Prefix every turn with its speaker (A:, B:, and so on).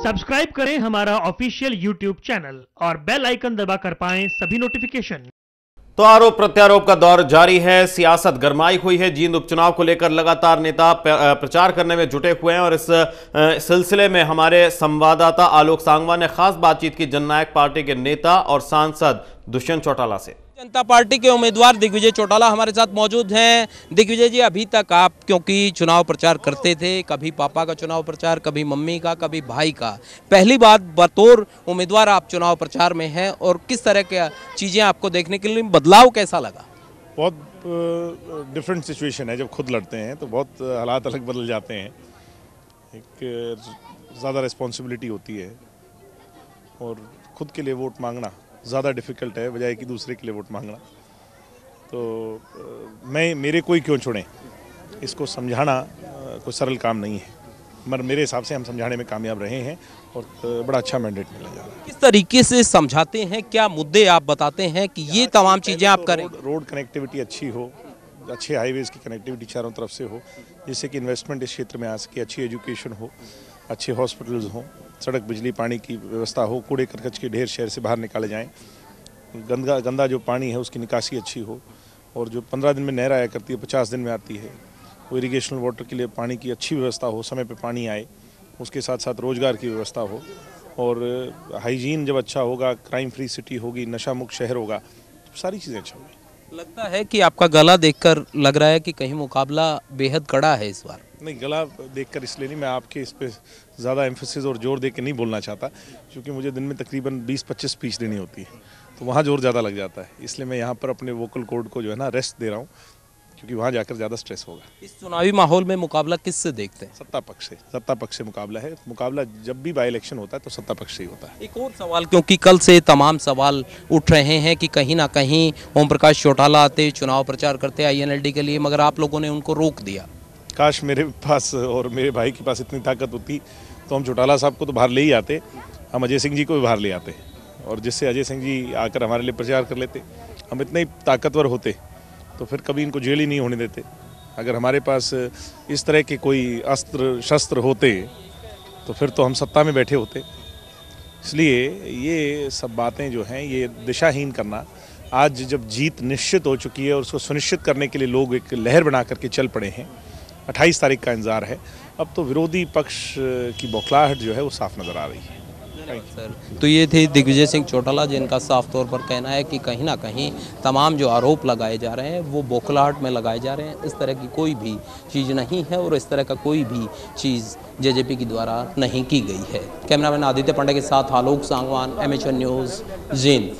A: Subscribe करें हमारा official YouTube channel और बेल आइकन दबाकर पाएं सभी नोटिफिकेशन।
B: तो आरोप प्रत्यारोप का दौर जारी है। सियासत गरमाई हुई है। जींद उपचुनाव को लेकर लगातार नेता प्रचार करने में जुटे हुए हैं और इस सिलसिले में हमारे संवाददाता आलोक सांगवान ने खास बातचीत की जननायक पार्टी के नेता और सांसद दुष्यंत चौटाला से।
C: जनता पार्टी के उम्मीदवार दिग्विजय चौटाला हमारे साथ मौजूद हैं। दिग्विजय जी, अभी तक आप क्योंकि चुनाव प्रचार करते थे, कभी पापा का चुनाव प्रचार, कभी मम्मी का, कभी भाई का, पहली बार बतौर उम्मीदवार आप चुनाव प्रचार में हैं और किस तरह की चीज़ें आपको देखने के लिए बदलाव कैसा लगा?
D: बहुत डिफरेंट सिचुएशन है। जब खुद लड़ते हैं तो बहुत हालात अलग बदल जाते हैं। एक ज़्यादा रिस्पॉन्सिबिलिटी होती है और खुद के लिए वोट मांगना ज़्यादा डिफ़िकल्ट है बजाय कि दूसरे के लिए वोट मांगना। तो मेरे कोई क्यों चुने, इसको समझाना कोई सरल काम नहीं है, मगर मेरे हिसाब से हम समझाने में कामयाब रहे हैं और बड़ा अच्छा मैंडेट मिला जा रहा है।
C: किस तरीके से समझाते हैं, क्या मुद्दे आप बताते हैं कि ये तमाम चीज़ें आप करें?
D: रोड कनेक्टिविटी अच्छी हो, अच्छे हाईवेज़ की कनेक्टिविटी चारों तरफ से हो, जिससे कि इन्वेस्टमेंट इस क्षेत्र में आ सके, अच्छी एजुकेशन हो, अच्छे हॉस्पिटल्स हों, सड़क बिजली पानी की व्यवस्था हो, कूड़े करकट के ढेर शहर से बाहर निकाले जाएं, गंदा जो पानी है उसकी निकासी अच्छी हो, और जो 15 दिन में नहर आया करती है 50 दिन में आती है, वो इरिगेशनल वाटर के लिए पानी की अच्छी व्यवस्था हो, समय पे पानी आए, उसके साथ साथ रोज़गार की व्यवस्था हो, और हाइजीन जब अच्छा होगा, क्राइम फ्री सिटी होगी, नशा मुक्त शहर होगा, तो सारी चीज़ें अच्छा होगी।
C: लगता है कि आपका गला देखकर लग रहा है कि कहीं मुकाबला बेहद कड़ा है इस बार।
D: नहीं, गला देखकर इसलिए नहीं, मैं आपके इस पे ज़्यादा एम्फेसिस और जोर दे के नहीं बोलना चाहता, क्योंकि मुझे दिन में तकरीबन 20-25 स्पीच देनी होती है, तो वहाँ जोर ज़्यादा लग जाता है। इसलिए मैं यहाँ पर अपने वोकल कॉर्ड को जो है ना रेस्ट दे रहा हूँ, क्योंकि वहाँ जाकर ज़्यादा स्ट्रेस होगा।
C: इस चुनावी माहौल में मुकाबला किससे देखते हैं?
D: सत्ता पक्ष से मुकाबला है। मुकाबला जब भी बाई इलेक्शन होता है तो सत्ता पक्ष से ही होता है।
C: एक और सवाल, क्योंकि कल से तमाम सवाल उठ रहे हैं कि कहीं ना कहीं ओम प्रकाश चौटाला आते, चुनाव प्रचार करते INLD के लिए, मगर आप लोगों ने उनको रोक दिया।
D: काश मेरे पास और मेरे भाई के पास इतनी ताकत होती तो हम चौटाला साहब को तो बाहर ले ही आते, हम अजय सिंह जी को भी बाहर ले आते, और जिससे अजय सिंह जी आकर हमारे लिए प्रचार कर लेते। हम इतने ही ताकतवर होते तो फिर कभी इनको जेल ही नहीं होने देते। अगर हमारे पास इस तरह के कोई अस्त्र शस्त्र होते तो फिर तो हम सत्ता में बैठे होते। इसलिए ये सब बातें जो हैं, ये दिशाहीन करना, आज जब जीत निश्चित हो चुकी है और उसको सुनिश्चित करने के लिए लोग एक लहर बना करके चल पड़े हैं, 28 तारीख का इंतज़ार है, अब तो विरोधी पक्ष की बौखलाहट जो है वो साफ नज़र आ रही है।
C: सर, तो ये थे दिग्विजय सिंह चौटाला, जिनका साफ तौर पर कहना है कि कहीं ना कहीं तमाम जो आरोप लगाए जा रहे हैं वो बौखलाहट में लगाए जा रहे हैं। इस तरह की कोई भी चीज़ नहीं है और इस तरह का कोई भी चीज़ JJP के द्वारा नहीं की गई है। कैमरामैन आदित्य पांडे के साथ आलोक सांगवान, MHN न्यूज़, जींद।